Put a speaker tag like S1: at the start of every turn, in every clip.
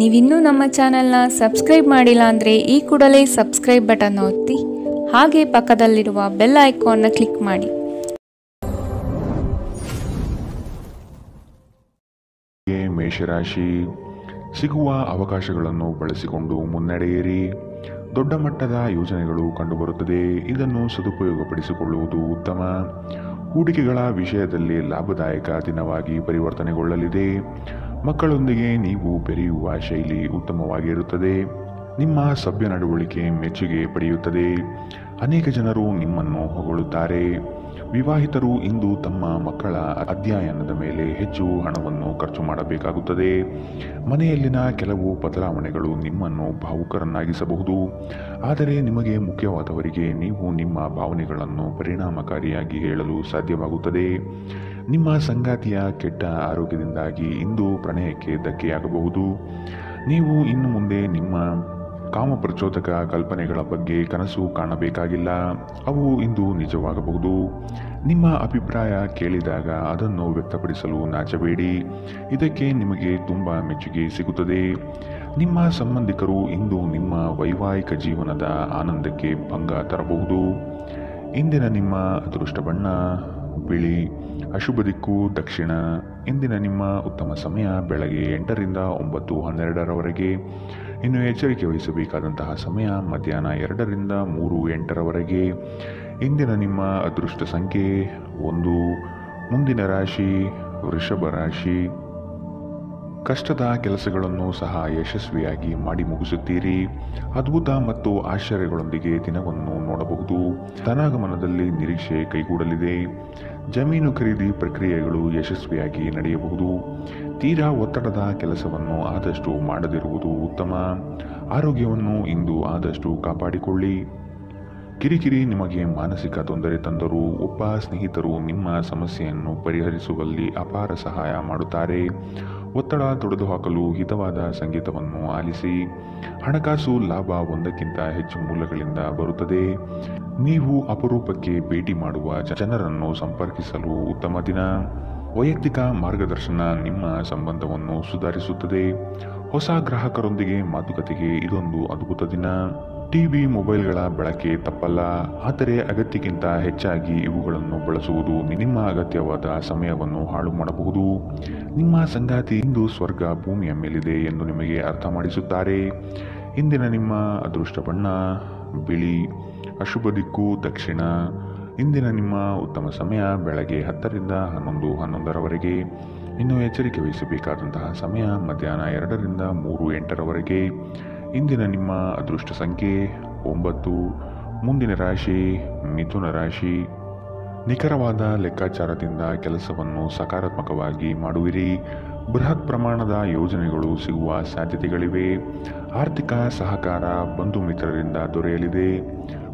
S1: ನೀವಿನ್ನೂ ನಮ್ಮ ಚಾನೆಲ್ನ ಸಬ್ಸ್ಕ್ರೈಬ್ ಮಾಡಿಲ್ಲ ಅಂದರೆ ಈ ಕೂಡಲೇ ಸಬ್ಸ್ಕ್ರೈಬ್ ಬಟನ್ ಒತ್ತಿ ಹಾಗೆ ಪಕ್ಕದಲ್ಲಿರುವ ಬೆಲ್ ಐಕಾನ್ನ ಕ್ಲಿಕ್ ಮಾಡಿ.
S2: ಮೇಷರಾಶಿ, ಸಿಗುವ ಅವಕಾಶಗಳನ್ನು ಬಳಸಿಕೊಂಡು ಮುನ್ನಡೆಯಿರಿ. ದೊಡ್ಡ ಮಟ್ಟದ ಯೋಜನೆಗಳು ಕಂಡುಬರುತ್ತದೆ. ಇದನ್ನು ಸದುಪಯೋಗಪಡಿಸಿಕೊಳ್ಳುವುದು ಉತ್ತಮ. ಹೂಡಿಕೆಗಳ ವಿಷಯದಲ್ಲಿ ಲಾಭದಾಯಕ ದಿನವಾಗಿ ಪರಿವರ್ತನೆಗೊಳ್ಳಲಿದೆ. ಮಕ್ಕಳೊಂದಿಗೆ ನೀವು ಬೆರೆಯುವ ಶೈಲಿ ಉತ್ತಮವಾಗಿರುತ್ತದೆ. ನಿಮ್ಮ ಸಭ್ಯ ನಡವಳಿಕೆ ಮೆಚ್ಚುಗೆ ಪಡೆಯುತ್ತದೆ. ಅನೇಕ ಜನರು ನಿಮ್ಮನ್ನು ಹೊಗಳುತ್ತಾರೆ. ವಿವಾಹಿತರು ಇಂದು ತಮ್ಮ ಮಕ್ಕಳ ಅಧ್ಯಯನದ ಮೇಲೆ ಹೆಚ್ಚು ಹಣವನ್ನು ಖರ್ಚು ಮಾಡಬೇಕಾಗುತ್ತದೆ. ಮನೆಯಲ್ಲಿನ ಕೆಲವು ಬದಲಾವಣೆಗಳು ನಿಮ್ಮನ್ನು ಭಾವುಕರನ್ನಾಗಿಸಬಹುದು. ಆದರೆ ನಿಮಗೆ ಮುಖ್ಯವಾದವರಿಗೆ ನೀವು ನಿಮ್ಮ ಭಾವನೆಗಳನ್ನು ಪರಿಣಾಮಕಾರಿಯಾಗಿ ಹೇಳಲು ಸಾಧ್ಯವಾಗುತ್ತದೆ. ನಿಮ್ಮ ಸಂಗಾತಿಯ ಕೆಟ್ಟ ಆರೋಗ್ಯದಿಂದಾಗಿ ಇಂದು ಪ್ರಣಯಕ್ಕೆ ಧಕ್ಕೆಯಾಗಬಹುದು. ನೀವು ಇನ್ನು ಮುಂದೆ ನಿಮ್ಮ ಕಾಮಪ್ರಚೋದಕ ಕಲ್ಪನೆಗಳ ಬಗ್ಗೆ ಕನಸು ಕಾಣಬೇಕಾಗಿಲ್ಲ. ಅವು ಇಂದು ನಿಜವಾಗಬಹುದು. ನಿಮ್ಮ ಅಭಿಪ್ರಾಯ ಕೇಳಿದಾಗ ಅದನ್ನು ವ್ಯಕ್ತಪಡಿಸಲು ನಾಚಬೇಡಿ. ಇದಕ್ಕೆ ನಿಮಗೆ ತುಂಬ ಮೆಚ್ಚುಗೆ ಸಿಗುತ್ತದೆ. ನಿಮ್ಮ ಸಂಬಂಧಿಕರು ಇಂದು ನಿಮ್ಮ ವೈವಾಹಿಕ ಜೀವನದ ಆನಂದಕ್ಕೆ ಭಂಗ ತರಬಹುದು. ಇಂದಿನ ನಿಮ್ಮ ಅದೃಷ್ಟ ಬಣ್ಣ ಬಿಳಿ, ಅಶುಭ ದಿಕ್ಕು ದಕ್ಷಿಣ. ಇಂದಿನ ನಿಮ್ಮ ಉತ್ತಮ ಸಮಯ ಬೆಳಗ್ಗೆ 8ರಿಂದ 9:12ರವರೆಗೆ. ಇನ್ನು ಎಚ್ಚರಿಕೆ ವಹಿಸಬೇಕಾದಂತಹ ಸಮಯ ಮಧ್ಯಾಹ್ನ 2ರಿಂದ 3:08ರವರೆಗೆ. ಇಂದಿನ ನಿಮ್ಮ ಅದೃಷ್ಟ ಸಂಖ್ಯೆ 1. ಮುಂದಿನ ರಾಶಿ ವೃಷಭ ರಾಶಿ. ಕಷ್ಟದ ಕೆಲಸಗಳನ್ನು ಸಹ ಯಶಸ್ವಿಯಾಗಿ ಮಾಡಿ ಮುಗಿಸುತ್ತೀರಿ. ಅದ್ಭುತ ಮತ್ತು ಆಶ್ಚರ್ಯಗಳೊಂದಿಗೆ ದಿನವನ್ನು ನೋಡಬಹುದು. ಧನಾಗಮನದಲ್ಲಿ ನಿರೀಕ್ಷೆ ಕೈಗೂಡಲಿದೆ. ಜಮೀನು ಖರೀದಿ ಪ್ರಕ್ರಿಯೆಗಳು ಯಶಸ್ವಿಯಾಗಿ ನಡೆಯಬಹುದು. ತೀರಾ ಒತ್ತಡದ ಕೆಲಸವನ್ನು ಆದಷ್ಟು ಮಾಡದಿರುವುದು ಉತ್ತಮ. ಆರೋಗ್ಯವನ್ನು ಇಂದು ಆದಷ್ಟು ಕಾಪಾಡಿಕೊಳ್ಳಿ. ಕಿರಿಕಿರಿ ನಿಮಗೆ ಮಾನಸಿಕ ತೊಂದರೆ ತಂದರೂ ಒಬ್ಬ ಸ್ನೇಹಿತರು ನಿಮ್ಮ ಸಮಸ್ಯೆಯನ್ನು ಪರಿಹರಿಸುವಲ್ಲಿ ಅಪಾರ ಸಹಾಯ ಮಾಡುತ್ತಾರೆ. ಒತ್ತಡ ತೊಡೆದುಹಾಕಲು ಹಿತವಾದ ಸಂಗೀತವನ್ನು ಆಲಿಸಿ. ಹಣಕಾಸು ಲಾಭ ಒಂದಕ್ಕಿಂತ ಹೆಚ್ಚು ಮೂಲಗಳಿಂದ ಬರುತ್ತದೆ. ನೀವು ಅಪರೂಪಕ್ಕೆ ಭೇಟಿ ಮಾಡುವ ಜನರನ್ನು ಸಂಪರ್ಕಿಸಲು ಉತ್ತಮ ದಿನ. ವೈಯಕ್ತಿಕ ಮಾರ್ಗದರ್ಶನ ನಿಮ್ಮ ಸಂಬಂಧವನ್ನು ಸುಧಾರಿಸುತ್ತದೆ. ಹೊಸ ಗ್ರಾಹಕರೊಂದಿಗೆ ಮಾತುಕತೆಗೆ ಇದೊಂದು ಅದ್ಭುತ ದಿನ. ಟಿವಿ, ಮೊಬೈಲ್ಗಳ ಬಳಕೆ ತಪ್ಪಲ್ಲ. ಆದರೆ ಅಗತ್ಯಕ್ಕಿಂತ ಹೆಚ್ಚಾಗಿ ಇವುಗಳನ್ನು ಬಳಸುವುದು ನಿಮ್ಮ ಅಗತ್ಯವಾದ ಸಮಯವನ್ನು ಹಾಳು ಮಾಡಬಹುದು. ನಿಮ್ಮ ಸಂಗಾತಿ ಇಂದು ಸ್ವರ್ಗ ಭೂಮಿಯ ಮೇಲಿದೆ ಎಂದು ನಿಮಗೆ ಅರ್ಥ ಮಾಡಿಸುತ್ತಾರೆ. ಇಂದಿನ ನಿಮ್ಮ ಅದೃಷ್ಟ ಬಣ್ಣ ಬಿಳಿ, ಅಶುಭ ದಿಕ್ಕು ದಕ್ಷಿಣ. ಇಂದಿನ ನಿಮ್ಮ ಉತ್ತಮ ಸಮಯ ಬೆಳಗ್ಗೆ 10ರಿಂದ 11:11ರವರೆಗೆ. ಇನ್ನು ಎಚ್ಚರಿಕೆ ವಹಿಸಬೇಕಾದಂತಹ ಸಮಯ ಮಧ್ಯಾಹ್ನ 2ರಿಂದ 3:08ರವರೆಗೆ. ಇಂದಿನ ನಿಮ್ಮ ಅದೃಷ್ಟ ಸಂಖ್ಯೆ 9. ಮುಂದಿನ ರಾಶಿ ಮಿಥುನ ರಾಶಿ. ನಿಖರವಾದ ಲೆಕ್ಕಾಚಾರದಿಂದ ಕೆಲಸವನ್ನು ಸಕಾರಾತ್ಮಕವಾಗಿ ಮಾಡುವಿರಿ. ಬೃಹತ್ ಪ್ರಮಾಣದ ಯೋಜನೆಗಳು ಸಿಗುವ ಸಾಧ್ಯತೆಗಳಿವೆ. ಆರ್ಥಿಕ ಸಹಕಾರ ಬಂಧು ಮಿತ್ರರಿಂದ ದೊರೆಯಲಿದೆ.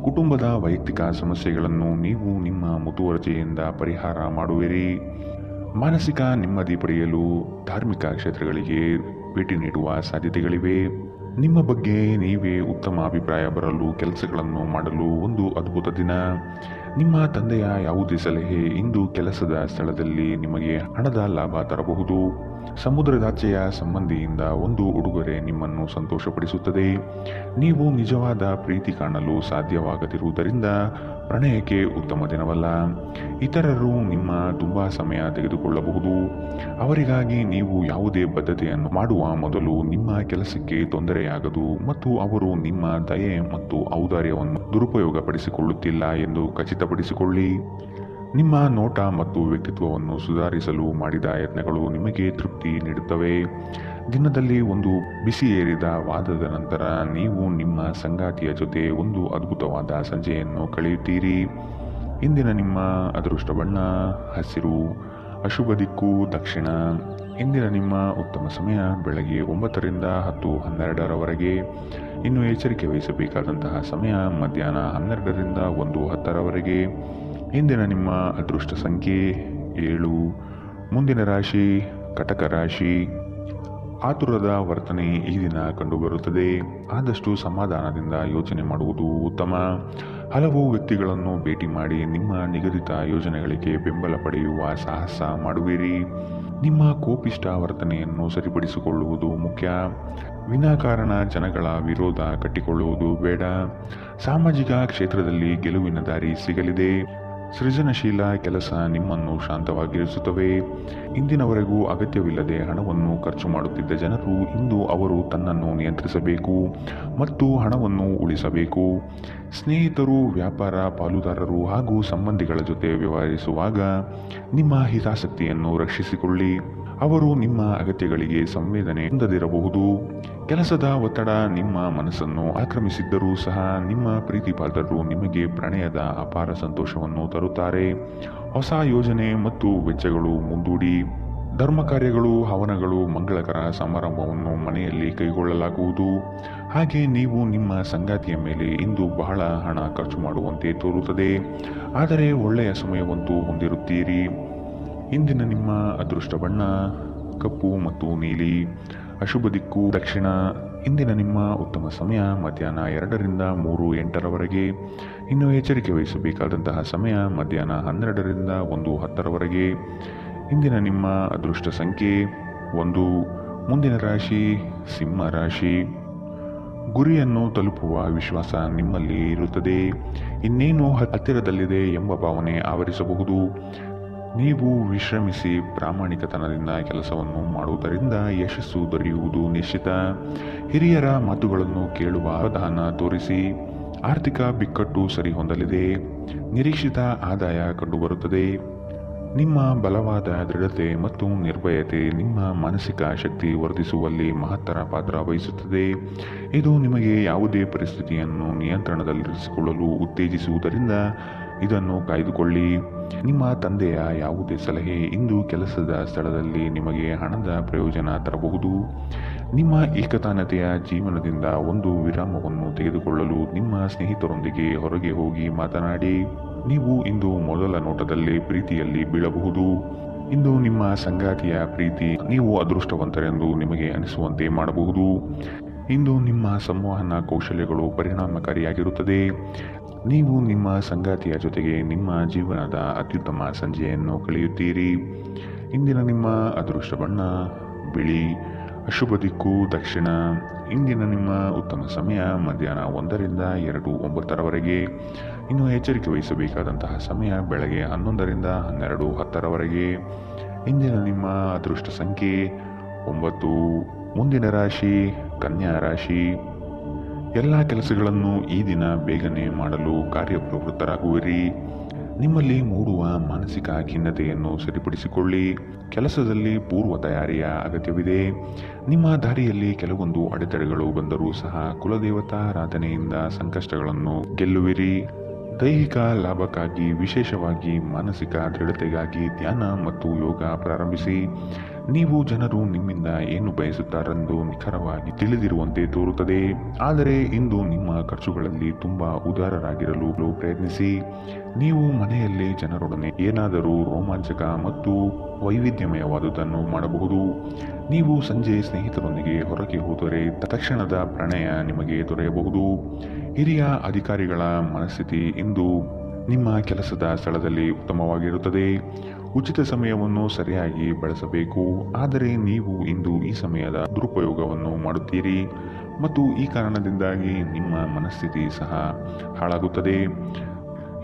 S2: ಕುಟುಂಬದ ವೈಯಕ್ತಿಕ ಸಮಸ್ಯೆಗಳನ್ನು ನೀವು ನಿಮ್ಮ ಮುತುವರ್ಜಿಯಿಂದ ಪರಿಹಾರ ಮಾಡುವಿರಿ. ಮಾನಸಿಕ ನೆಮ್ಮದಿ ಪಡೆಯಲು ಧಾರ್ಮಿಕ ಕ್ಷೇತ್ರಗಳಿಗೆ ಭೇಟಿ ನೀಡುವ ಸಾಧ್ಯತೆಗಳಿವೆ. ನಿಮ್ಮ ಬಗ್ಗೆ ನೀವೇ ಉತ್ತಮ ಅಭಿಪ್ರಾಯ ಬರಲು ಕೆಲಸಗಳನ್ನು ಮಾಡಲು ಒಂದು ಅದ್ಭುತ ದಿನ. ನಿಮ್ಮ ತಂದೆಯ ಯಾವುದೇ ಸಲಹೆ ಇಂದು ಕೆಲಸದ ಸ್ಥಳದಲ್ಲಿ ನಿಮಗೆ ಹಣದ ಲಾಭ ತರಬಹುದು. ಸಮುದ್ರದಾಚೆಯ ಸಂಬಂಧಿಯಿಂದ ಒಂದು ಉಡುಗೊರೆ ನಿಮ್ಮನ್ನು ಸಂತೋಷಪಡಿಸುತ್ತದೆ. ನೀವು ನಿಜವಾದ ಪ್ರೀತಿ ಕಾಣಲು ಸಾಧ್ಯವಾಗದಿರುವುದರಿಂದ ಪ್ರಣಯಕ್ಕೆ ಉತ್ತಮ ದಿನವಲ್ಲ. ಇತರರು ನಿಮ್ಮ ತುಂಬ ಸಮಯ ತೆಗೆದುಕೊಳ್ಳಬಹುದು. ಅವರಿಗಾಗಿ ನೀವು ಯಾವುದೇ ಬದ್ಧತೆಯನ್ನು ಮಾಡುವ ಮೊದಲು ನಿಮ್ಮ ಕೆಲಸಕ್ಕೆ ತೊಂದರೆಯಾಗದು ಮತ್ತು ಅವರು ನಿಮ್ಮ ದಯೆ ಮತ್ತು ಔದಾರ್ಯವನ್ನು ದುರುಪಯೋಗಪಡಿಸಿಕೊಳ್ಳುತ್ತಿಲ್ಲ ಎಂದು ಖಚಿತಪಡಿಸಿಕೊಳ್ಳಿ. ನಿಮ್ಮ ನೋಟ ಮತ್ತು ವ್ಯಕ್ತಿತ್ವವನ್ನು ಸುಧಾರಿಸಲು ಮಾಡಿದ ಯತ್ನಗಳು ನಿಮಗೆ ತೃಪ್ತಿ ನೀಡುತ್ತವೆ. ದಿನದಲ್ಲಿ ಒಂದು ಬಿಸಿಯೇರಿದ ವಾದದ ನಂತರ ನೀವು ನಿಮ್ಮ ಸಂಗಾತಿಯ ಜೊತೆ ಒಂದು ಅದ್ಭುತವಾದ ಸಂಜೆಯನ್ನು ಕಳೆಯುತ್ತೀರಿ. ಇಂದಿನ ನಿಮ್ಮ ಅದೃಷ್ಟ ಬಣ್ಣ ಹಸಿರು, ಅಶುಭ ದಿಕ್ಕು ದಕ್ಷಿಣ. ಇಂದಿನ ನಿಮ್ಮ ಉತ್ತಮ ಸಮಯ ಬೆಳಗ್ಗೆ 9ರಿಂದ 10:12ರವರೆಗೆ. ಇನ್ನು ಎಚ್ಚರಿಕೆ ವಹಿಸಬೇಕಾದಂತಹ ಸಮಯ ಮಧ್ಯಾಹ್ನ 12ರಿಂದ 1:10ರವರೆಗೆ. ಇಂದಿನ ನಿಮ್ಮ ಅದೃಷ್ಟ ಸಂಖ್ಯೆ 7. ಮುಂದಿನ ರಾಶಿ ಕಟಕ ರಾಶಿ. ಆತುರದ ವರ್ತನೆ ಈ ದಿನ ಕಂಡುಬರುತ್ತದೆ. ಆದಷ್ಟು ಸಮಾಧಾನದಿಂದ ಯೋಚನೆ ಮಾಡುವುದು ಉತ್ತಮ. ಹಲವು ವ್ಯಕ್ತಿಗಳನ್ನು ಭೇಟಿ ಮಾಡಿ ನಿಮ್ಮ ನಿಗದಿತ ಯೋಜನೆಗಳಿಗೆ ಬೆಂಬಲ ಪಡೆಯುವ ಸಾಹಸ ಮಾಡುವಿರಿ. ನಿಮ್ಮ ಕೋಪಿಷ್ಟ ವರ್ತನೆಯನ್ನು ಸರಿಪಡಿಸಿಕೊಳ್ಳುವುದು ಮುಖ್ಯ. ವಿನಾಕಾರಣ ಜನಗಳ ವಿರೋಧ ಕಟ್ಟಿಕೊಳ್ಳುವುದು ಬೇಡ. ಸಾಮಾಜಿಕ ಕ್ಷೇತ್ರದಲ್ಲಿ ಗೆಲುವಿನ ದಾರಿ ಸಿಗಲಿದೆ. ಸೃಜನಶೀಲ ಕೆಲಸ ನಿಮ್ಮನ್ನು ಶಾಂತವಾಗಿರಿಸುತ್ತವೆ. ಇಂದಿನವರೆಗೂ ಅಗತ್ಯವಿಲ್ಲದೆ ಹಣವನ್ನು ಖರ್ಚು ಮಾಡುತ್ತಿದ್ದ ಜನರು ಇಂದು ಅವರು ತನ್ನನ್ನು ನಿಯಂತ್ರಿಸಬೇಕು ಮತ್ತು ಹಣವನ್ನು ಉಳಿಸಬೇಕು. ಸ್ನೇಹಿತರು, ವ್ಯಾಪಾರ ಪಾಲುದಾರರು ಹಾಗೂ ಸಂಬಂಧಿಗಳ ಜೊತೆ ವ್ಯವಹರಿಸುವಾಗ ನಿಮ್ಮ ಹಿತಾಸಕ್ತಿಯನ್ನು ರಕ್ಷಿಸಿಕೊಳ್ಳಿ. ಅವರು ನಿಮ್ಮ ಅಗತ್ಯಗಳಿಗೆ ಸಂವೇದನೆ ಹೊಂದದಿರಬಹುದು. ಕೆಲಸದ ಒತ್ತಡ ನಿಮ್ಮ ಮನಸ್ಸನ್ನು ಆಕ್ರಮಿಸಿದ್ದರೂ ಸಹ ನಿಮ್ಮ ಪ್ರೀತಿಪಾತ್ರರು ನಿಮಗೆ ಪ್ರಣಯದ ಅಪಾರ ಸಂತೋಷವನ್ನು ತರುತ್ತಾರೆ. ಹೊಸ ಯೋಜನೆ ಮತ್ತು ವೆಚ್ಚಗಳು ಮುಂದೂಡಿ. ಧರ್ಮ ಕಾರ್ಯಗಳು, ಹವನಗಳು, ಮಂಗಳಕರ ಸಮಾರಂಭವನ್ನು ಮನೆಯಲ್ಲಿ ಕೈಗೊಳ್ಳಲಾಗುವುದು. ಹಾಗೆ ನೀವು ನಿಮ್ಮ ಸಂಗಾತಿಯ ಮೇಲೆ ಇಂದು ಬಹಳ ಹಣ ಖರ್ಚು ಮಾಡುವಂತೆ ತೋರುತ್ತದೆ. ಆದರೆ ಒಳ್ಳೆಯ ಸಮಯವಂತೂ ಹೊಂದಿರುತ್ತೀರಿ. ಇಂದಿನ ನಿಮ್ಮ ಅದೃಷ್ಟ ಬಣ್ಣ ಕಪ್ಪು ಮತ್ತು ನೀಲಿ. ಅಶುಭ ದಿಕ್ಕು ದಕ್ಷಿಣ. ಇಂದಿನ ನಿಮ್ಮ ಉತ್ತಮ ಸಮಯ ಮಧ್ಯಾಹ್ನ 2ರಿಂದ 3:08 ಇನ್ನು ಎಚ್ಚರಿಕೆ ವಹಿಸಬೇಕಾದಂತಹ ಸಮಯ ಮಧ್ಯಾಹ್ನ 12ರಿಂದ 1:10 ಇಂದಿನ ನಿಮ್ಮ ಅದೃಷ್ಟ ಸಂಖ್ಯೆ 1. ಮುಂದಿನ ರಾಶಿ ಸಿಂಹ ರಾಶಿ. ಗುರಿಯನ್ನು ತಲುಪುವ ವಿಶ್ವಾಸ ನಿಮ್ಮಲ್ಲಿ ಇರುತ್ತದೆ. ಇನ್ನೇನು ಹತ್ತಿರದಲ್ಲಿದೆ ಎಂಬ ಭಾವನೆ ಆವರಿಸಬಹುದು. ನೀವು ವಿಶ್ರಮಿಸಿ ಪ್ರಾಮಾಣಿಕತನದಿಂದ ಕೆಲಸವನ್ನು ಮಾಡುವುದರಿಂದ ಯಶಸ್ಸು ದೊರೆಯುವುದು ನಿಶ್ಚಿತ. ಹಿರಿಯರ ಮಾತುಗಳನ್ನು ಕೇಳುವ ಅವಧಾನ ತೋರಿಸಿ. ಆರ್ಥಿಕ ಬಿಕ್ಕಟ್ಟು ಸರಿಹೊಂದಲಿದೆ. ನಿರೀಕ್ಷಿತ ಆದಾಯ ಕಂಡುಬರುತ್ತದೆ. ನಿಮ್ಮ ಬಲವಾದ ದೃಢತೆ ಮತ್ತು ನಿರ್ಭಯತೆ ನಿಮ್ಮ ಮಾನಸಿಕ ಶಕ್ತಿ ವರ್ಧಿಸುವಲ್ಲಿ ಮಹತ್ತರ ಪಾತ್ರ ವಹಿಸುತ್ತದೆ. ಇದು ನಿಮಗೆ ಯಾವುದೇ ಪರಿಸ್ಥಿತಿಯನ್ನು ನಿಯಂತ್ರಣದಲ್ಲಿರಿಸಿಕೊಳ್ಳಲು ಉತ್ತೇಜಿಸುವುದರಿಂದ ಇದನ್ನು ಕಾಯ್ದುಕೊಳ್ಳಿ. ನಿಮ್ಮ ತಂದೆಯ ಯಾವುದೇ ಸಲಹೆ ಇಂದು ಕೆಲಸದ ಸ್ಥಳದಲ್ಲಿ ನಿಮಗೆ ಹಣದ ಪ್ರಯೋಜನ ತರಬಹುದು. ನಿಮ್ಮ ಏಕತಾನತೆಯ ಜೀವನದಿಂದ ಒಂದು ವಿರಾಮವನ್ನು ತೆಗೆದುಕೊಳ್ಳಲು ನಿಮ್ಮ ಸ್ನೇಹಿತರೊಂದಿಗೆ ಹೊರಗೆ ಹೋಗಿ ಮಾತನಾಡಿ. ನೀವು ಇಂದು ಮೊದಲ ನೋಟದಲ್ಲಿ ಪ್ರೀತಿಯಲ್ಲಿ ಬೀಳಬಹುದು. ಇಂದು ನಿಮ್ಮ ಸಂಗಾತಿಯ ಪ್ರೀತಿ ನೀವು ಅದೃಷ್ಟವಂತರೆಂದು ನಿಮಗೆ ಅನಿಸುವಂತೆ ಮಾಡಬಹುದು. ಇಂದು ನಿಮ್ಮ ಸಂವಹನ ಕೌಶಲ್ಯಗಳು ಪರಿಣಾಮಕಾರಿಯಾಗಿರುತ್ತದೆ. ನೀವು ನಿಮ್ಮ ಸಂಗಾತಿಯ ಜೊತೆಗೆ ನಿಮ್ಮ ಜೀವನದ ಅತ್ಯುತ್ತಮ ಸಂಜೆಯನ್ನು ಕಳೆಯುತ್ತೀರಿ. ಇಂದಿನ ನಿಮ್ಮ ಅದೃಷ್ಟ ಬಣ್ಣ ಬಿಳಿ. ಅಶುಭ ದಿಕ್ಕು ದಕ್ಷಿಣ. ಇಂದಿನ ನಿಮ್ಮ ಉತ್ತಮ ಸಮಯ ಮಧ್ಯಾಹ್ನ 1ರಿಂದ 2:09 ಇನ್ನು ಎಚ್ಚರಿಕೆ ವಹಿಸಬೇಕಾದಂತಹ ಸಮಯ ಬೆಳಗ್ಗೆ 11ರಿಂದ 12:10 ಇಂದಿನ ನಿಮ್ಮ ಅದೃಷ್ಟ ಸಂಖ್ಯೆ 9. ಮುಂದಿನ ರಾಶಿ ಕನ್ಯಾ ರಾಶಿ. ಎಲ್ಲ ಕೆಲಸಗಳನ್ನು ಈ ದಿನ ಬೇಗನೆ ಮಾಡಲು ಕಾರ್ಯಪ್ರವೃತ್ತರಾಗುವಿರಿ. ನಿಮ್ಮಲ್ಲಿ ಮೂಡುವ ಮಾನಸಿಕ ಖಿನ್ನತೆಯನ್ನು ಸರಿಪಡಿಸಿಕೊಳ್ಳಿ. ಕೆಲಸದಲ್ಲಿ ಪೂರ್ವ ತಯಾರಿಯ ಅಗತ್ಯವಿದೆ. ನಿಮ್ಮ ದಾರಿಯಲ್ಲಿ ಕೆಲವೊಂದು ಅಡೆತಡೆಗಳು ಬಂದರೂ ಸಹ ಕುಲದೇವತಾರಾಧನೆಯಿಂದ ಸಂಕಷ್ಟಗಳನ್ನು ಗೆಲ್ಲುವಿರಿ. ದೈಹಿಕ ಲಾಭಕ್ಕಾಗಿ ವಿಶೇಷವಾಗಿ ಮಾನಸಿಕ ದೃಢತೆಗಾಗಿ ಧ್ಯಾನ ಮತ್ತು ಯೋಗ ಪ್ರಾರಂಭಿಸಿ. ನೀವು ಜನರು ನಿಮ್ಮಿಂದ ಏನು ಬಯಸುತ್ತಾರೆಂದು ನಿಖರವಾಗಿ ತಿಳಿದಿರುವಂತೆ ತೋರುತ್ತದೆ. ಆದರೆ ಇಂದು ನಿಮ್ಮ ಖರ್ಚುಗಳಲ್ಲಿ ತುಂಬಾ ಉದಾರರಾಗಿರಲು ಪ್ರಯತ್ನಿಸಿ. ನೀವು ಮನೆಯಲ್ಲಿ ಜನರೊಡನೆ ಏನಾದರೂ ರೋಮಾಂಚಕ ಮತ್ತು ವೈವಿಧ್ಯಮಯವಾದುದನ್ನು ಮಾಡಬಹುದು. ನೀವು ಸಂಜೆ ಸ್ನೇಹಿತರೊಂದಿಗೆ ಹೊರಗೆ ಹೋದರೆ ತಕ್ಷಣದ ಪ್ರಣಯ ನಿಮಗೆ ದೊರೆಯಬಹುದು. ಹಿರಿಯ ಅಧಿಕಾರಿಗಳ ಮನಸ್ಥಿತಿ ಇಂದು ನಿಮ್ಮ ಕೆಲಸದ ಸ್ಥಳದಲ್ಲಿ ಉತ್ತಮವಾಗಿರುತ್ತದೆ. ಉಚಿತ ಸಮಯವನ್ನು ಸರಿಯಾಗಿ ಬಳಸಬೇಕು. ಆದರೆ ನೀವು ಇಂದು ಈ ಸಮಯದ ದುರುಪಯೋಗವನ್ನು ಮಾಡುತ್ತೀರಿ ಮತ್ತು ಈ ಕಾರಣದಿಂದಾಗಿ ನಿಮ್ಮ ಮನಸ್ಥಿತಿ ಸಹ ಹಾಳಾಗುತ್ತದೆ.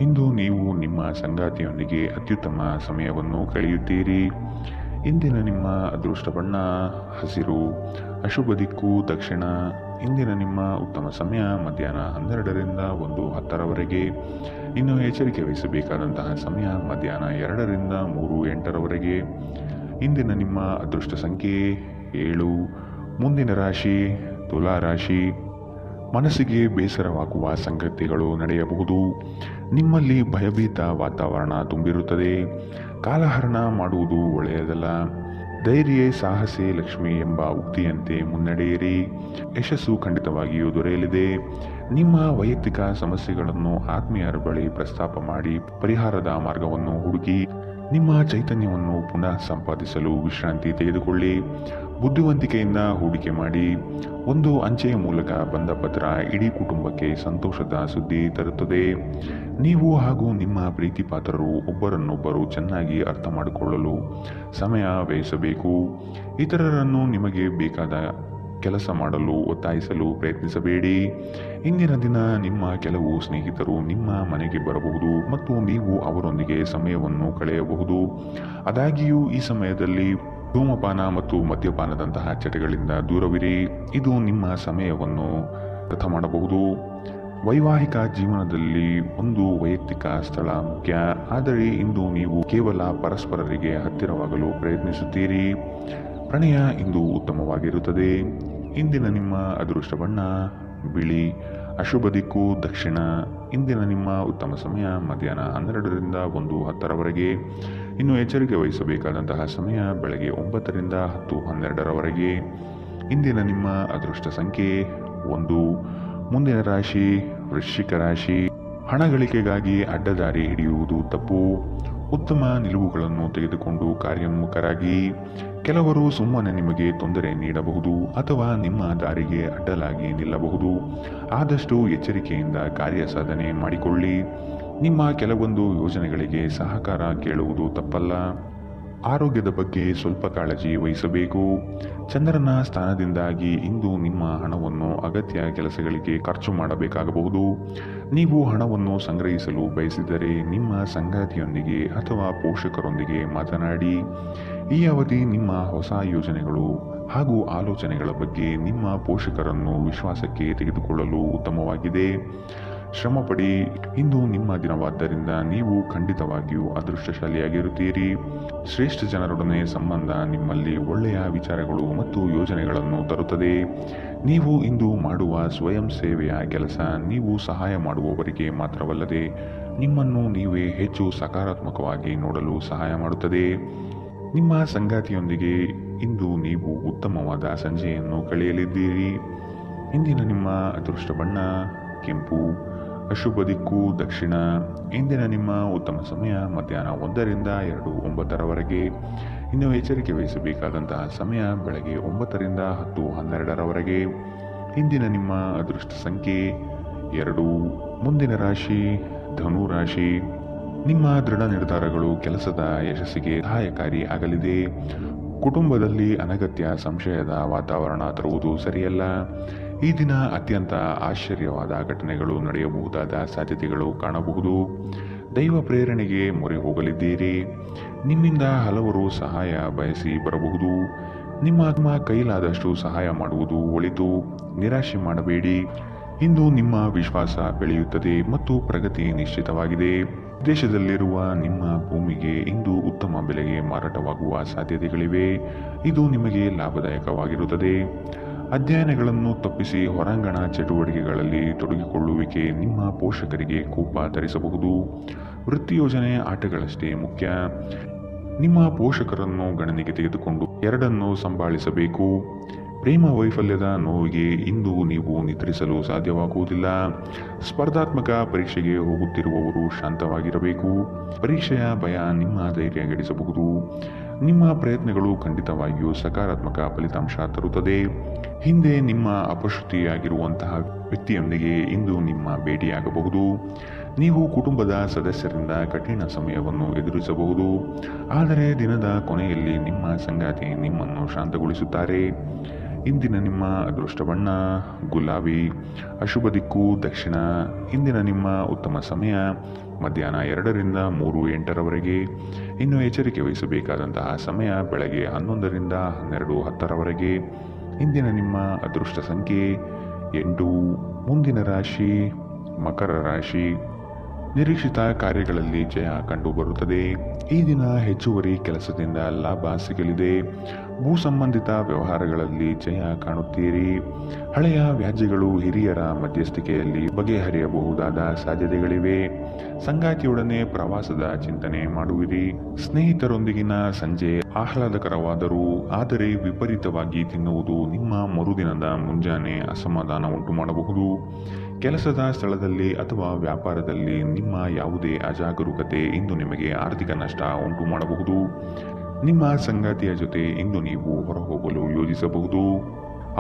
S2: ಇಂದು ನೀವು ನಿಮ್ಮ ಸಂಗಾತಿಯೊಂದಿಗೆ ಅತ್ಯುತ್ತಮ ಸಮಯವನ್ನು ಕಳೆಯುತ್ತೀರಿ. ಇಂದಿನ ನಿಮ್ಮ ಅದೃಷ್ಟ ಬಣ್ಣ ಹಸಿರು. ಅಶುಭ ದಿಕ್ಕು ದಕ್ಷಿಣ. ಇಂದಿನ ನಿಮ್ಮ ಉತ್ತಮ ಸಮಯ ಮಧ್ಯಾಹ್ನ 12ರಿಂದ 1:10 ಇನ್ನು ಎಚ್ಚರಿಕೆ ವಹಿಸಬೇಕಾದಂತಹ ಸಮಯ ಮಧ್ಯಾಹ್ನ 2ರಿಂದ 3:08 ಇಂದಿನ ನಿಮ್ಮ ಅದೃಷ್ಟ ಸಂಖ್ಯೆ 7. ಮುಂದಿನ ರಾಶಿ ತುಲಾ ರಾಶಿ. ಮನಸ್ಸಿಗೆ ಬೇಸರವಾಗುವ ಸಂಗತಿಗಳು ನಡೆಯಬಹುದು. ನಿಮ್ಮಲ್ಲಿ ಭಯಭೀತ ವಾತಾವರಣ ತುಂಬಿರುತ್ತದೆ. ಕಾಲಹರಣ ಮಾಡುವುದು ಒಳ್ಳೆಯದಲ್ಲ. ಧೈರ್ಯ ಸಾಹಸೇ ಲಕ್ಷ್ಮಿ ಎಂಬ ಉಕ್ತಿಯಂತೆ ಮುನ್ನಡೆಯಿರಿ. ಯಶಸ್ಸು ಖಂಡಿತವಾಗಿಯೂ ದೊರೆಯಲಿದೆ. ನಿಮ್ಮ ವೈಯಕ್ತಿಕ ಸಮಸ್ಯೆಗಳನ್ನು ಆತ್ಮೀಯರ ಬಳಿ ಪ್ರಸ್ತಾಪ ಮಾಡಿ ಪರಿಹಾರದ ಮಾರ್ಗವನ್ನು ಹುಡುಕಿ. ನಿಮ್ಮ ಚೈತನ್ಯವನ್ನು ಪುನಃ ಸಂಪಾದಿಸಲು ವಿಶ್ರಾಂತಿ ತೆಗೆದುಕೊಳ್ಳಿ. ಬುದ್ಧಿವಂತಿಕೆಯಿಂದ ಹೂಡಿಕೆ ಮಾಡಿ. ಒಂದು ಅಂಚೆಯ ಮೂಲಕ ಬಂದ ಪತ್ರ ಇಡೀ ಕುಟುಂಬಕ್ಕೆ ಸಂತೋಷದ ಸುದ್ದಿ ತರುತ್ತದೆ. ನೀವು ಹಾಗೂ ನಿಮ್ಮ ಪ್ರೀತಿಪಾತ್ರರು ಒಬ್ಬರನ್ನೊಬ್ಬರು ಚೆನ್ನಾಗಿ ಅರ್ಥ ಮಾಡಿಕೊಳ್ಳಲು ಸಮಯ ವ್ಯಯಿಸಬೇಕು. ಇತರರನ್ನು ನಿಮಗೆ ಬೇಕಾದ ಕೆಲಸ ಮಾಡಲು ಒತ್ತಾಯಿಸಲು ಪ್ರಯತ್ನಿಸಬೇಡಿ. ಇಂದಿನ ದಿನ ನಿಮ್ಮ ಕೆಲವು ಸ್ನೇಹಿತರು ನಿಮ್ಮ ಮನೆಗೆ ಬರಬಹುದು ಮತ್ತು ನೀವು ಅವರೊಂದಿಗೆ ಸಮಯವನ್ನು ಕಳೆಯಬಹುದು. ಆದಾಗ್ಯೂ ಈ ಸಮಯದಲ್ಲಿ ಧೂಮಪಾನ ಮತ್ತು ಮದ್ಯಪಾನದಂತಹ ಚಟಗಳಿಂದ ದೂರವಿರಿ. ಇದು ನಿಮ್ಮ ಸಮಯವನ್ನು ವ್ಯರ್ಥ ಮಾಡಬಹುದು. ವೈವಾಹಿಕ ಜೀವನದಲ್ಲಿ ಒಂದು ವೈಯಕ್ತಿಕ ಸ್ಥಳ ಮುಖ್ಯ, ಆದರೆ ಇಂದು ನೀವು ಕೇವಲ ಪರಸ್ಪರರಿಗೆ ಹತ್ತಿರವಾಗಲು ಪ್ರಯತ್ನಿಸುತ್ತೀರಿ. ಪ್ರಣಯ ಇಂದು ಉತ್ತಮವಾಗಿರುತ್ತದೆ. ಇಂದಿನ ನಿಮ್ಮ ಅದೃಷ್ಟ ಬಣ್ಣ ಬಿಳಿ. ಅಶುಭ ದಿಕ್ಕು ದಕ್ಷಿಣ. ಇಂದಿನ ನಿಮ್ಮ ಉತ್ತಮ ಸಮಯ ಮಧ್ಯಾಹ್ನ 12ರಿಂದ 1:10ರವರೆಗೆ. ಇನ್ನು ಎಚ್ಚರಿಕೆ ವಹಿಸಬೇಕಾದಂತಹ ಸಮಯ ಬೆಳಗ್ಗೆ 9ರಿಂದ 10:12ರವರೆಗೆ. ಇಂದಿನ ನಿಮ್ಮ ಅದೃಷ್ಟ ಸಂಖ್ಯೆ 1. ಮುಂದಿನ ರಾಶಿ ವೃಶ್ಚಿಕ ರಾಶಿ. ಹಣ ಗಳಿಕೆಗಾಗಿ ಅಡ್ಡದಾರಿ ಹಿಡಿಯುವುದು ತಪ್ಪು. ಉತ್ತಮ ನಿಲುವುಗಳನ್ನು ತೆಗೆದುಕೊಂಡು ಕಾರ್ಯೋನ್ಮುಖರಾಗಿ. ಕೆಲವರು ಸುಮ್ಮನೆ ನಿಮಗೆ ತೊಂದರೆ ನೀಡಬಹುದು ಅಥವಾ ನಿಮ್ಮ ದಾರಿಗೆ ಅಡ್ಡಲಾಗಿ ನಿಲ್ಲಬಹುದು. ಆದಷ್ಟು ಎಚ್ಚರಿಕೆಯಿಂದ ಕಾರ್ಯ ಸಾಧನೆ ಮಾಡಿಕೊಳ್ಳಿ. ನಿಮ್ಮ ಕೆಲವೊಂದು ಯೋಜನೆಗಳಿಗೆ ಸಹಕಾರ ಕೇಳುವುದು ತಪ್ಪಲ್ಲ. ಆರೋಗ್ಯದ ಬಗ್ಗೆ ಸ್ವಲ್ಪ ಕಾಳಜಿ ವಹಿಸಬೇಕು. ಚಂದ್ರನ ಸ್ಥಾನದಿಂದಾಗಿ ಇಂದು ನಿಮ್ಮ ಹಣವನ್ನು ಅಗತ್ಯ ಕೆಲಸಗಳಿಗೆ ಖರ್ಚು ಮಾಡಬೇಕಾಗಬಹುದು. ನೀವು ಹಣವನ್ನು ಸಂಗ್ರಹಿಸಲು ಬಯಸಿದರೆ ನಿಮ್ಮ ಸಂಗಾತಿಯೊಂದಿಗೆ ಅಥವಾ ಪೋಷಕರೊಂದಿಗೆ ಮಾತನಾಡಿ. ಈ ಅವಧಿ ನಿಮ್ಮ ಹೊಸ ಯೋಜನೆಗಳು ಹಾಗೂ ಆಲೋಚನೆಗಳ ಬಗ್ಗೆ ನಿಮ್ಮ ಪೋಷಕರನ್ನು ವಿಶ್ವಾಸಕ್ಕೆ ತೆಗೆದುಕೊಳ್ಳಲು ಉತ್ತಮವಾಗಿದೆ. ಶ್ರಮಪಡಿ. ಇಂದು ನಿಮ್ಮ ದಿನವಾದ್ದರಿಂದ ನೀವು ಖಂಡಿತವಾಗಿಯೂ ಅದೃಷ್ಟಶಾಲಿಯಾಗಿರುತ್ತೀರಿ. ಶ್ರೇಷ್ಠ ಜನರೊಡನೆ ಸಂಬಂಧ ನಿಮ್ಮಲ್ಲಿ ಒಳ್ಳೆಯ ವಿಚಾರಗಳು ಮತ್ತು ಯೋಜನೆಗಳನ್ನು ತರುತ್ತದೆ. ನೀವು ಇಂದು ಮಾಡುವ ಸ್ವಯಂ ಸೇವೆಯ ಕೆಲಸ ನೀವು ಸಹಾಯ ಮಾಡುವವರಿಗೆ ಮಾತ್ರವಲ್ಲದೆ ನಿಮ್ಮನ್ನು ನೀವೇ ಹೆಚ್ಚು ಸಕಾರಾತ್ಮಕವಾಗಿ ನೋಡಲು ಸಹಾಯ ಮಾಡುತ್ತದೆ. ನಿಮ್ಮ ಸಂಗಾತಿಯೊಂದಿಗೆ ಇಂದು ನೀವು ಉತ್ತಮವಾದ ಸಂಜೆಯನ್ನು ಕಳೆಯಲಿದ್ದೀರಿ. ಇಂದಿನ ನಿಮ್ಮ ಅದೃಷ್ಟ ಬಣ್ಣ ಕೆಂಪು. ಅಶುಭ ದಿಕ್ಕು ದಕ್ಷಿಣ. ಇಂದಿನ ನಿಮ್ಮ ಉತ್ತಮ ಸಮಯ ಮಧ್ಯಾಹ್ನ 1ರಿಂದ 2:09ರವರೆಗೆ. ಇನ್ನು ಎಚ್ಚರಿಕೆ ವಹಿಸಬೇಕಾದಂತಹ ಸಮಯ ಬೆಳಗ್ಗೆ 9ರಿಂದ 10:12ರವರೆಗೆ. ಇಂದಿನ ನಿಮ್ಮ ಅದೃಷ್ಟ ಸಂಖ್ಯೆ 2. ಮುಂದಿನ ರಾಶಿ ಧನು ರಾಶಿ. ನಿಮ್ಮ ದೃಢ ನಿರ್ಧಾರಗಳು ಕೆಲಸದ ಯಶಸ್ಸಿಗೆ ಸಹಾಯಕಾರಿ ಆಗಲಿದೆ. ಕುಟುಂಬದಲ್ಲಿ ಅನಗತ್ಯ ಸಂಶಯದ ವಾತಾವರಣ ತರುವುದು ಸರಿಯಲ್ಲ. ಈ ದಿನ ಅತ್ಯಂತ ಆಶ್ಚರ್ಯವಾದ ಘಟನೆಗಳು ನಡೆಯಬಹುದಾದ ಸಾಧ್ಯತೆಗಳು ಕಾಣಬಹುದು. ದೈವ ಪ್ರೇರಣೆಗೆ ಮೊರೆ ಹೋಗಲಿದ್ದೀರಿ. ನಿಮ್ಮಿಂದ ಹಲವರು ಸಹಾಯ ಬಯಸಿ ಬರಬಹುದು. ನಿಮ್ಮ ಕೈಲಾದಷ್ಟು ಸಹಾಯ ಮಾಡುವುದು ಒಳಿತು. ನಿರಾಶೆ ಮಾಡಬೇಡಿ. ಇಂದು ನಿಮ್ಮ ವಿಶ್ವಾಸ ಬೆಳೆಯುತ್ತದೆ ಮತ್ತು ಪ್ರಗತಿ ನಿಶ್ಚಿತವಾಗಿದೆ. ದೇಶದಲ್ಲಿರುವ ನಿಮ್ಮ ಭೂಮಿಗೆ ಇಂದು ಉತ್ತಮ ಬೆಲೆಗೆ ಮಾರಾಟವಾಗುವ ಸಾಧ್ಯತೆಗಳಿವೆ. ಇದು ನಿಮಗೆ ಲಾಭದಾಯಕವಾಗಿರುತ್ತದೆ. ಅಧ್ಯಯನಗಳನ್ನು ತಪ್ಪಿಸಿ ಹೊರಾಂಗಣ ಚಟುವಟಿಕೆಗಳಲ್ಲಿ ತೊಡಗಿಕೊಳ್ಳುವಿಕೆ ನಿಮ್ಮ ಪೋಷಕರಿಗೆ ಕೋಪ ತರಿಸಬಹುದು. ವೃತ್ತಿ ಯೋಜನೆ ಆಟಗಳಷ್ಟೇ ಮುಖ್ಯ. ನಿಮ್ಮ ಪೋಷಕರನ್ನು ಗಣನೆಗೆ ತೆಗೆದುಕೊಂಡು ಎರಡನ್ನೂ ಸಂಭಾಳಿಸಬೇಕು. ಪ್ರೇಮ ವೈಫಲ್ಯದ ನೋವಿಗೆ ಇಂದು ನೀವು ನಿದ್ರಿಸಲು ಸಾಧ್ಯವಾಗುವುದಿಲ್ಲ. ಸ್ಪರ್ಧಾತ್ಮಕ ಪರೀಕ್ಷೆಗೆ ಹೋಗುತ್ತಿರುವವರು ಶಾಂತವಾಗಿರಬೇಕು. ಪರೀಕ್ಷೆಯ ಭಯ ನಿಮ್ಮ ಧೈರ್ಯ ಗೆಡಿಸಬಹುದು. ನಿಮ್ಮ ಪ್ರಯತ್ನಗಳು ಖಂಡಿತವಾಗಿಯೂ ಸಕಾರಾತ್ಮಕ ಫಲಿತಾಂಶ ತರುತ್ತದೆ. ಹಿಂದೆ ನಿಮ್ಮ ಅಪಶ್ರುತಿಯಾಗಿರುವಂತಹ ವ್ಯಕ್ತಿಯೊಂದಿಗೆ ಇಂದು ನಿಮ್ಮ ಭೇಟಿಯಾಗಬಹುದು. ನೀವು ಕುಟುಂಬದ ಸದಸ್ಯರಿಂದ ಕಠಿಣ ಸಮಯವನ್ನು ಎದುರಿಸಬಹುದು. ಆದರೆ ದಿನದ ಕೊನೆಯಲ್ಲಿ ನಿಮ್ಮ ಸಂಗಾತಿ ನಿಮ್ಮನ್ನು ಶಾಂತಗೊಳಿಸುತ್ತಾರೆ. ಇಂದಿನ ನಿಮ್ಮ ಅದೃಷ್ಟ ಬಣ್ಣ ಗುಲಾಬಿ. ಅಶುಭ ದಿಕ್ಕು ದಕ್ಷಿಣ. ಇಂದಿನ ನಿಮ್ಮ ಉತ್ತಮ ಸಮಯ ಮಧ್ಯಾಹ್ನ 2ರಿಂದ 3:08ರವರೆಗೆ. ಇನ್ನು ಎಚ್ಚರಿಕೆ ವಹಿಸಬೇಕಾದಂತಹ ಸಮಯ ಬೆಳಗ್ಗೆ 11ರಿಂದ 12:10ರವರೆಗೆ. ಇಂದಿನ ನಿಮ್ಮ ಅದೃಷ್ಟ ಸಂಖ್ಯೆ 8. ಮುಂದಿನ ರಾಶಿ ಮಕರ ರಾಶಿ. ನಿರೀಕ್ಷಿತ ಕಾರ್ಯಗಳಲ್ಲಿ ಜಯ ಕಂಡುಬರುತ್ತದೆ. ಈ ದಿನ ಹೆಚ್ಚುವರಿ ಕೆಲಸದಿಂದ ಲಾಭ ಸಿಗಲಿದೆ. ಭೂ ಸಂಬಂಧಿತ ವ್ಯವಹಾರಗಳಲ್ಲಿ ಜಯ ಕಾಣುತ್ತೀರಿ. ಹಳೆಯ ವ್ಯಾಜ್ಯಗಳು ಹಿರಿಯರ ಮಧ್ಯಸ್ಥಿಕೆಯಲ್ಲಿ ಬಗೆಹರಿಯಬಹುದಾದ ಸಾಧ್ಯತೆಗಳಿವೆ. ಸಂಗಾತಿಯೊಡನೆ ಪ್ರವಾಸದ ಚಿಂತನೆ ಮಾಡುವಿರಿ. ಸ್ನೇಹಿತರೊಂದಿಗಿನ ಸಂಜೆ ಆಹ್ಲಾದಕರವಾದರೂ ಆದರೆ ವಿಪರೀತವಾಗಿ ತಿನ್ನುವುದು ನಿಮ್ಮ ಮರುದಿನದ ಮುಂಜಾನೆ ಅಸಮಾಧಾನ ಉಂಟು ಮಾಡಬಹುದು. ಕೆಲಸದ ಸ್ಥಳದಲ್ಲಿ ಅಥವಾ ವ್ಯಾಪಾರದಲ್ಲಿ ನಿಮ್ಮ ಯಾವುದೇ ಅಜಾಗರೂಕತೆ ಇಂದು ನಿಮಗೆ ಆರ್ಥಿಕ ನಷ್ಟ ಉಂಟು ಮಾಡಬಹುದು. ನಿಮ್ಮ ಸಂಗಾತಿಯ ಜೊತೆ ಇಂದು ನೀವು ಹೊರಹೋಗಲು ಯೋಜಿಸಬಹುದು.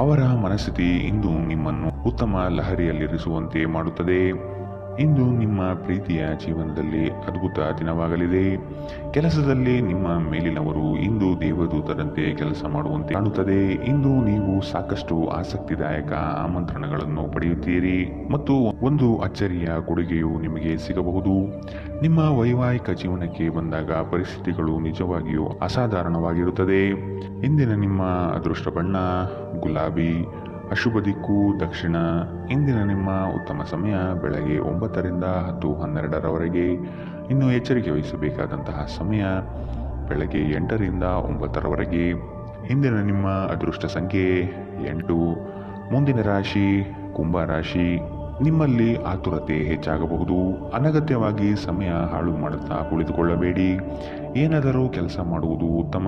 S2: ಅವರ ಮನಸ್ಥಿತಿ ಇಂದು ನಿಮ್ಮನ್ನು ಉತ್ತಮ ಲಹರಿಯಲ್ಲಿರಿಸುವಂತೆ ಮಾಡುತ್ತದೆ. ಇಂದು ನಿಮ್ಮ ಪ್ರೀತಿಯ ಜೀವನದಲ್ಲಿ ಅದ್ಭುತ ದಿನವಾಗಲಿದೆ. ಕೆಲಸದಲ್ಲಿ ನಿಮ್ಮ ಮೇಲಿನವರು ಇಂದು ದೇವದೂತರಂತೆ ಕೆಲಸ ಮಾಡುವಂತೆ ಕಾಣುತ್ತದೆ. ಇಂದು ನೀವು ಸಾಕಷ್ಟು ಆಸಕ್ತಿದಾಯಕ ಆಮಂತ್ರಣಗಳನ್ನು ಪಡೆಯುತ್ತೀರಿ ಮತ್ತು ಒಂದು ಅಚ್ಚರಿಯ ಕೊಡುಗೆಯು ನಿಮಗೆ ಸಿಗಬಹುದು. ನಿಮ್ಮ ವೈವಾಹಿಕ ಜೀವನಕ್ಕೆ ಬಂದಾಗ ಪರಿಸ್ಥಿತಿಗಳು ನಿಜವಾಗಿಯೂ ಅಸಾಧಾರಣವಾಗಿರುತ್ತದೆ. ಇಂದಿನ ನಿಮ್ಮ ಅದೃಷ್ಟ ಬಣ್ಣ ಗುಲಾಬಿ, ಅಶುಭ ದಿಕ್ಕು ದಕ್ಷಿಣ. ಇಂದಿನ ನಿಮ್ಮ ಉತ್ತಮ ಸಮಯ ಬೆಳಗ್ಗೆ 9ರಿಂದ 10:12ರವರೆಗೆ. ಇನ್ನು ಎಚ್ಚರಿಕೆ ವಹಿಸಬೇಕಾದಂತಹ ಸಮಯ ಬೆಳಗ್ಗೆ 8ರಿಂದ 9ರವರೆಗೆ. ಇಂದಿನ ನಿಮ್ಮ ಅದೃಷ್ಟ ಸಂಖ್ಯೆ 8. ಮುಂದಿನ ರಾಶಿ ಕುಂಭ ರಾಶಿ. ನಿಮ್ಮಲ್ಲಿ ಆತುರತೆ ಹೆಚ್ಚಾಗಬಹುದು. ಅನಗತ್ಯವಾಗಿ ಸಮಯ ಹಾಳು ಮಾಡುತ್ತಾ ಕುಳಿತುಕೊಳ್ಳಬೇಡಿ. ಏನಾದರೂ ಕೆಲಸ ಮಾಡುವುದು ಉತ್ತಮ.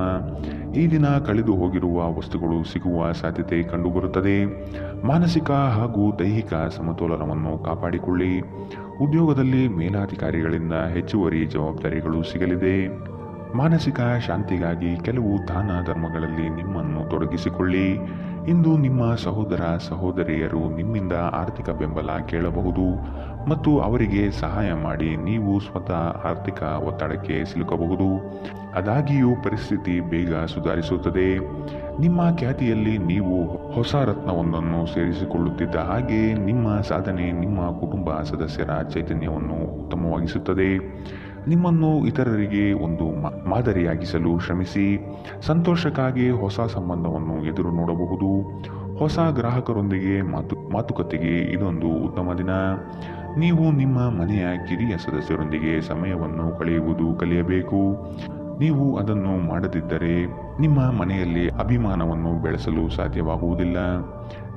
S2: ಈ ದಿನ ಕಳೆದು ಹೋಗಿರುವ ವಸ್ತುಗಳು ಸಿಗುವ ಸಾಧ್ಯತೆ ಕಂಡುಬರುತ್ತದೆ. ಮಾನಸಿಕ ಹಾಗೂ ದೈಹಿಕ ಸಮತೋಲನವನ್ನು ಕಾಪಾಡಿಕೊಳ್ಳಿ. ಉದ್ಯೋಗದಲ್ಲಿ ಮೇಲಾಧಿಕಾರಿಗಳಿಂದ ಹೆಚ್ಚುವರಿ ಜವಾಬ್ದಾರಿಗಳು ಸಿಗಲಿದೆ. ಮಾನಸಿಕ ಶಾಂತಿಗಾಗಿ ಕೆಲವು ದಾನ ಧರ್ಮಗಳಲ್ಲಿ ನಿಮ್ಮನ್ನು ತೊಡಗಿಸಿಕೊಳ್ಳಿ. ಇಂದು ನಿಮ್ಮ ಸಹೋದರ ಸಹೋದರಿಯರು ನಿಮ್ಮಿಂದ ಆರ್ಥಿಕ ಬೆಂಬಲ ಕೇಳಬಹುದು ಮತ್ತು ಅವರಿಗೆ ಸಹಾಯ ಮಾಡಿ ನೀವು ಸ್ವತಃ ಆರ್ಥಿಕ ಒತ್ತಡಕ್ಕೆ ಸಿಲುಕಬಹುದು. ಆದಾಗ್ಯೂ ಪರಿಸ್ಥಿತಿ ಬೇಗ ಸುಧಾರಿಸುತ್ತದೆ. ನಿಮ್ಮ ಖ್ಯಾತಿಯಲ್ಲಿ ನೀವು ಹೊಸ ರತ್ನವೊಂದನ್ನು ಸೇರಿಸಿಕೊಳ್ಳುತ್ತಿದ್ದ ಹಾಗೆ ನಿಮ್ಮ ಸಾಧನೆ ನಿಮ್ಮ ಕುಟುಂಬ ಸದಸ್ಯರ ಚೈತನ್ಯವನ್ನು ಉತ್ತಮವಾಗಿಸುತ್ತದೆ. ನಿಮ್ಮನ್ನು ಇತರರಿಗೆ ಒಂದು ಮಾದರಿಯಾಗಿಸಲು ಶ್ರಮಿಸಿ. ಸಂತೋಷಕ್ಕಾಗಿ ಹೊಸ ಸಂಬಂಧವನ್ನು ಎದುರು ನೋಡಬಹುದು. ಹೊಸ ಗ್ರಾಹಕರೊಂದಿಗೆ ಮಾತುಕತೆಗೆ ಇದೊಂದು ಉತ್ತಮ ದಿನ. ನೀವು ನಿಮ್ಮ ಮನೆಯ ಕಿರಿಯ ಸದಸ್ಯರೊಂದಿಗೆ ಸಮಯವನ್ನು ಕಳೆಯುವುದು ಕಲಿಯಬೇಕು. ನೀವು ಅದನ್ನು ಮಾಡದಿದ್ದರೆ ನಿಮ್ಮ ಮನೆಯಲ್ಲಿ ಅಭಿಮಾನವನ್ನು ಬೆಳೆಸಲು ಸಾಧ್ಯವಾಗುವುದಿಲ್ಲ.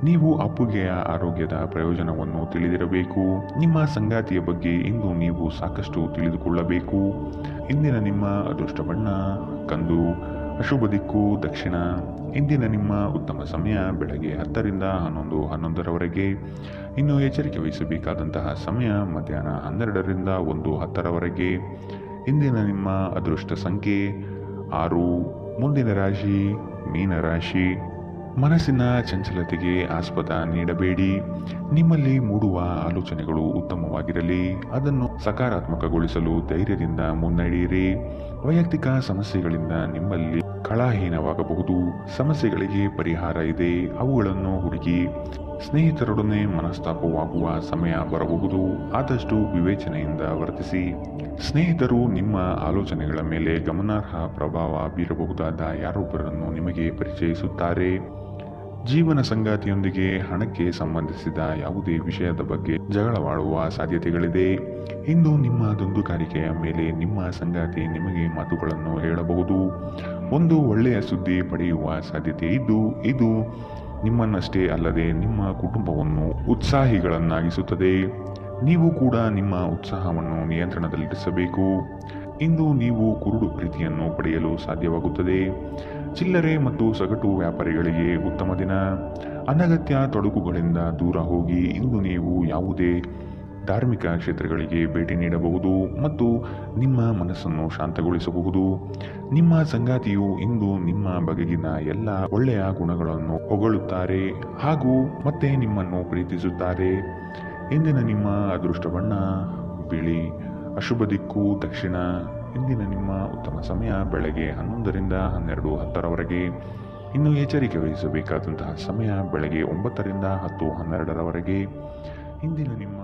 S2: ನೀವು ಅಪ್ಪುಗೆಯ ಆರೋಗ್ಯದ ಪ್ರಯೋಜನವನ್ನು ತಿಳಿದಿರಬೇಕು. ನಿಮ್ಮ ಸಂಗಾತಿಯ ಬಗ್ಗೆ ಇಂದು ನೀವು ಸಾಕಷ್ಟು ತಿಳಿದುಕೊಳ್ಳಬೇಕು. ಇಂದಿನ ನಿಮ್ಮ ಅದೃಷ್ಟ ಬಣ್ಣ ಕಂದು, ಅಶುಭ ದಿಕ್ಕು ದಕ್ಷಿಣ. ಇಂದಿನ ನಿಮ್ಮ ಉತ್ತಮ ಸಮಯ ಬೆಳಗ್ಗೆ 10ರಿಂದ 11:11ರವರೆಗೆ. ಇನ್ನು ಎಚ್ಚರಿಕೆ ವಹಿಸಬೇಕಾದಂತಹ ಸಮಯ ಮಧ್ಯಾಹ್ನ 12ರಿಂದ 1:10ರವರೆಗೆ. ಇಂದಿನ ನಿಮ್ಮ ಅದೃಷ್ಟ ಸಂಖ್ಯೆ 6. ಮುಂದಿನ ರಾಶಿ ಮೀನರಾಶಿ. ಮನಸ್ಸಿನ ಚಂಚಲತೆಗೆ ಆಸ್ಪದ ನೀಡಬೇಡಿ. ನಿಮ್ಮಲ್ಲಿ ಮೂಡುವ ಆಲೋಚನೆಗಳು ಉತ್ತಮವಾಗಿರಲಿ. ಅದನ್ನು ಸಕಾರಾತ್ಮಕಗೊಳಿಸಲು ಧೈರ್ಯದಿಂದ ಮುನ್ನಡೆಯಿರಿ. ವೈಯಕ್ತಿಕ ಸಮಸ್ಯೆಗಳಿಂದ ನಿಮ್ಮಲ್ಲಿ ಕಳಹೀನವಾಗಬಹುದು. ಸಮಸ್ಯೆಗಳಿಗೆ ಪರಿಹಾರ ಇದೆ, ಅವುಗಳನ್ನು ಹುಡುಕಿ. ಸ್ನೇಹಿತರೊಡನೆ ಮನಸ್ತಾಪವಾಗುವ ಸಮಯ ಬರಬಹುದು. ಆದಷ್ಟು ವಿವೇಚನೆಯಿಂದ ವರ್ತಿಸಿ. ಸ್ನೇಹಿತರು ನಿಮ್ಮ ಆಲೋಚನೆಗಳ ಮೇಲೆ ಗಮನಾರ್ಹ ಪ್ರಭಾವ ಬೀರಬಹುದಾದ ಯಾರೊಬ್ಬರನ್ನು ನಿಮಗೆ ಪರಿಚಯಿಸುತ್ತಾರೆ. ಜೀವನ ಸಂಗಾತಿಯೊಂದಿಗೆ ಹಣಕ್ಕೆ ಸಂಬಂಧಿಸಿದ ಯಾವುದೇ ವಿಷಯದ ಬಗ್ಗೆ ಜಗಳವಾಡುವ ಸಾಧ್ಯತೆಗಳಿದೆ. ಇಂದು ನಿಮ್ಮ ದುಂದುಗಾರಿಕೆಯ ಮೇಲೆ ನಿಮ್ಮ ಸಂಗಾತಿ ನಿಮಗೆ ಮಾತುಗಳನ್ನು ಹೇಳಬಹುದು. ಒಂದು ಒಳ್ಳೆಯ ಸುದ್ದಿ ಪಡೆಯುವ ಸಾಧ್ಯತೆ ಇದ್ದು ಇದು ನಿಮ್ಮನ್ನಷ್ಟೇ ಅಲ್ಲದೆ ನಿಮ್ಮ ಕುಟುಂಬವನ್ನು ಉತ್ಸಾಹಿಗಳನ್ನಾಗಿಸುತ್ತದೆ. ನೀವು ಕೂಡ ನಿಮ್ಮ ಉತ್ಸಾಹವನ್ನು ನಿಯಂತ್ರಣದಲ್ಲಿರಿಸಬೇಕು. ಇಂದು ನೀವು ಕುರುಡು ಪ್ರೀತಿಯನ್ನು ಪಡೆಯಲು ಸಾಧ್ಯವಾಗುತ್ತದೆ. ಚಿಲ್ಲರೆ ಮತ್ತು ಸಗಟು ವ್ಯಾಪಾರಿಗಳಿಗೆ ಉತ್ತಮ ದಿನ. ಅನಗತ್ಯ ತೊಡಕುಗಳಿಂದ ದೂರ ಹೋಗಿ. ಇಂದು ನೀವು ಯಾವುದೇ ಧಾರ್ಮಿಕ ಕ್ಷೇತ್ರಗಳಿಗೆ ಭೇಟಿ ನೀಡಬಹುದು ಮತ್ತು ನಿಮ್ಮ ಮನಸ್ಸನ್ನು ಶಾಂತಗೊಳಿಸಬಹುದು. ನಿಮ್ಮ ಸಂಗಾತಿಯು ಇಂದು ನಿಮ್ಮ ಬಗೆಗಿನ ಎಲ್ಲ ಒಳ್ಳೆಯ ಗುಣಗಳನ್ನು ಹೊಗಳುತ್ತಾರೆ ಹಾಗೂ ಮತ್ತೆ ನಿಮ್ಮನ್ನು ಪ್ರೀತಿಸುತ್ತಾರೆ. ಇಂದಿನ ನಿಮ್ಮ ಅದೃಷ್ಟ ಬಣ್ಣ ಬಿಳಿ, ಅಶುಭ ದಿಕ್ಕು ದಕ್ಷಿಣ. ಇಂದಿನ ನಿಮ್ಮ ಉತ್ತಮ ಸಮಯ ಬೆಳಗ್ಗೆ 11ರಿಂದ 12:10ರವರೆಗೆ. ಇನ್ನು ಎಚ್ಚರಿಕೆ ವಹಿಸಬೇಕಾದಂತಹ ಸಮಯ ಬೆಳಗ್ಗೆ 9ರಿಂದ 10:12ರವರೆಗೆ. ಇಂದಿನ ನಿಮ್ಮ